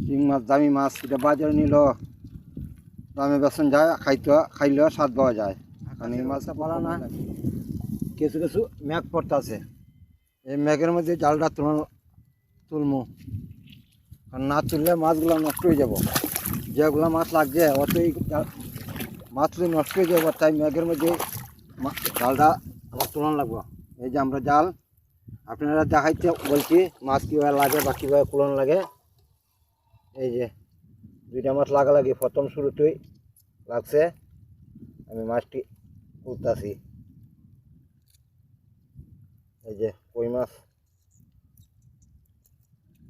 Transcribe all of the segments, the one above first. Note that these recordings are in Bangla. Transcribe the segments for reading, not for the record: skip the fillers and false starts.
শিং মাছ দামি মাছ, এটা বাজারে নিল দামে বেতন যায়, খাইলেও স্বাদ পাওয়া যায়। কারণ এই মাছটা পালা না, কিছু কিছু ম্যাগ পড়তে আছে, এই ম্যাগের মধ্যে জালটা তুলমু, আর না তুললে মাছগুলো নষ্ট হয়ে যাব। যেগুলো মাছ লাগছে অতই মাছগুলো নষ্ট হয়ে যাবো, তাই ম্যাগের মধ্যে জালটা আবার তুলন লাগবো। এই যে আমরা জাল আপনারা দেখাইতে বলছি মাছ কীভাবে লাগে বা কীভাবে কুলন লাগে। এই যে দুইটা মাছ লাগালাগি প্রথম শুরুতেই লাগছে, আমি মাছটি তুলতেছি। এই যে কই মাছ,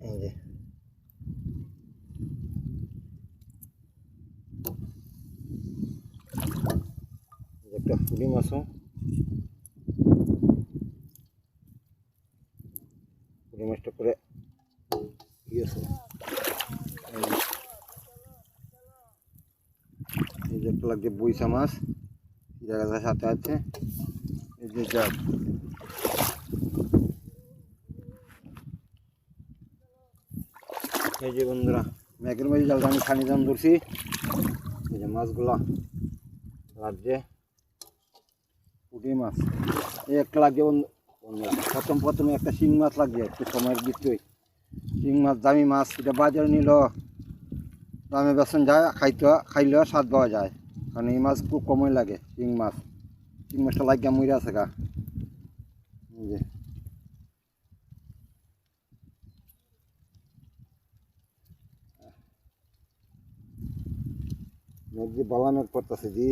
এই যে একটা পুঁটি মাছও, পুঁটি মাছটা করে দিয়েছে। এই যে একটা লাগছে বইসা মাছ, জায়গাটার সাথে আছে। এই যে জাল, এই যে বন্ধুরা ম্যাগের মধ্যে জালটা আমি খানি দাম ধরছি। এই যে মাছগুলা লাগছে পুঁটি মাছ, এই একটা লাগছে বন্ধুরা। প্রথমে একটা শিং মাছ লাগছে, একটু সময়ের ভিতরেই। শিং মাছ দামি মাছ, এটা বাজারে নিল দামে বেতন যায়, খাইলেও স্বাদ পাওয়া যায়। কারণ এই মাছ খুব কমই লাগে। শিং মাছটা লাগিয়ে মরে আছে গা। এই যে মেঘ দিয়ে বালা মেঘ করতেছে জি।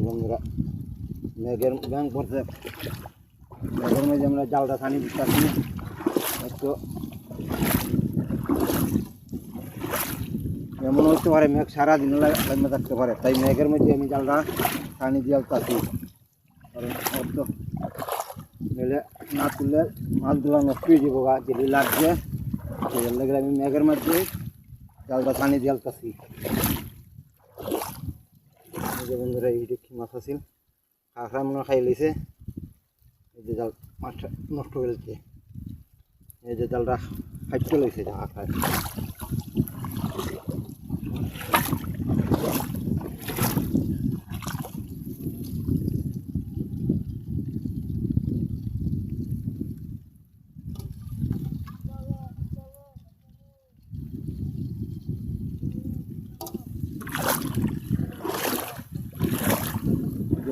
বন্ধুরা মেঘের ব্যাং পড়ছে, মেঘের মধ্যে আমরা জালটা ছানি দিচ্ছি। একটু এমন হতে পারে মেঘ সারাদিন লাগবে থাকতে পারে, তাই মেঘের মধ্যে আমি জালটা ছানি দিয়ে আলতাছি। কারণ অত মেলে না তুললে মাছগুলো নষ্ট হয়ে যাবো গা, যেগুলি লাগছে সেগুলো লাগলে আমি মেঘের মধ্যে জালটা ছানি দিয়ে আলতাছি। এই যে বন্ধুরা এইটা কি মাছ আছিল, কাঁকড়া মনে খাই লিছে। এই যে জাল মাছটা নষ্ট হয়ে গেছে, এই যে জালটা খাইতে লইছে কাঁকড়ায়।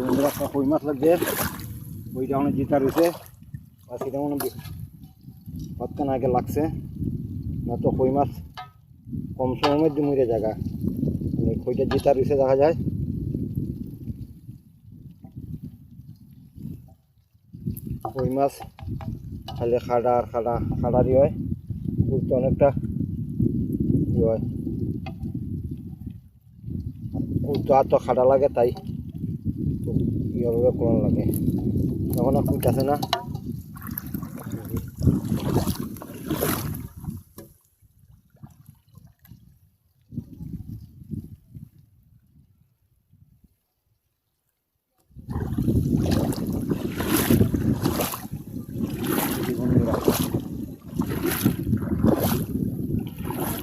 বন্ধুরা একটা কই মাছ লাগছে, ওইটা অনেক জিতা রয়েছে, আর সেটা মনে কতক্ষণ আগে লাগছে না। তো কই মাছ কম সময়ের মধ্যে মরে জায়গা, মানে কইটা জিতা রয়েছে দেখা যায়। কই মাছ খালি খাড়ারই হয়, উঠতে অনেকটা ই হয়, উঠতে আর তো খাড়া লাগে, তাই এইভাবে কোন লাগে। তখন আর কুইটাছে না।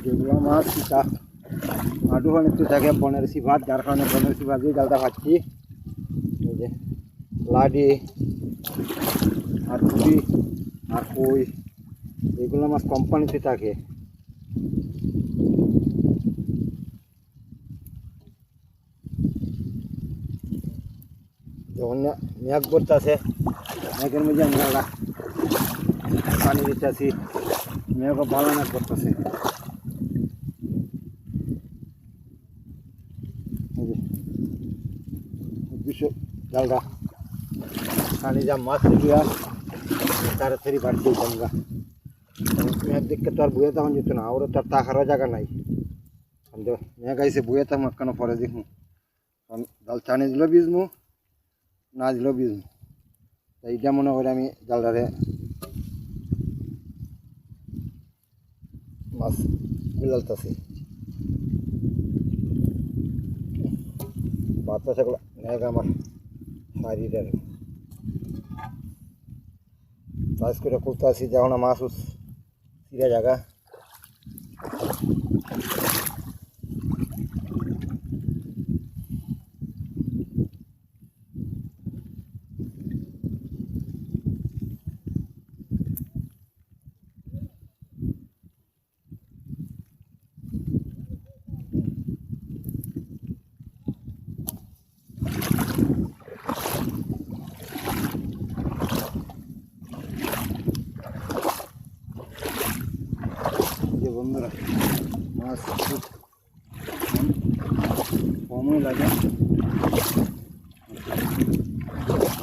যেগুলো মাছ তা মাঠু অনেকটু থাকে বনেরসি ভাত, যার কারণে বনেরসি ভাত দিয়ে জালটা খাচ্ছি। এই যে লাডি আর পুঁটি আর কই, এগুলো মাছ কোম্পানিতে থাকে। যখন মেঘ পড়তেছে, মেঘের মধ্যে আমরা পানি দিতেছি, মেঘও ভালো মেঘ করতেছে। জালটা পানি যা মাছ দিয়া তাড়াতাড়ি বাড়তে আমরা মেঘ দেখতে তো আর বইয়ে তখন যেত না, ওরা তো আর তাকারও জায়গা নাই। মেঘ আইসে বইয়ে থাম কেন পরে দেখুন, কারণ জাল টানি দিলেও বিজমু, না দিলেও বিজমু। এইটা মনে করে আমি জালটারে মাছ বিলালতেছি। বাতাস এগুলো মেঘ আমার শাড়িটার চাষ করে করতে আসি যখন মাছ চিরা জায়গা যে বন্ধুরা মাছ খুব কমই লাগে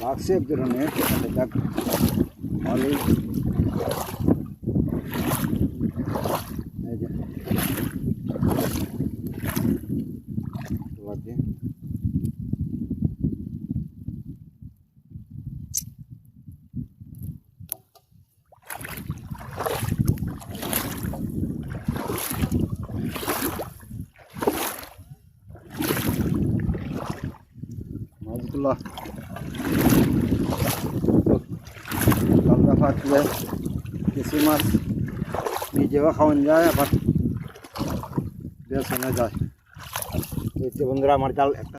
লাগছে এক ধরনের দেখ ভালোই এই যে লাগে মাছগুলো কালকা ফাটলে কিছু মাছ নিজেও খাওয়ান যায় আবার বেশ যায় এই যে বন্ধুরা আমার জাল একটা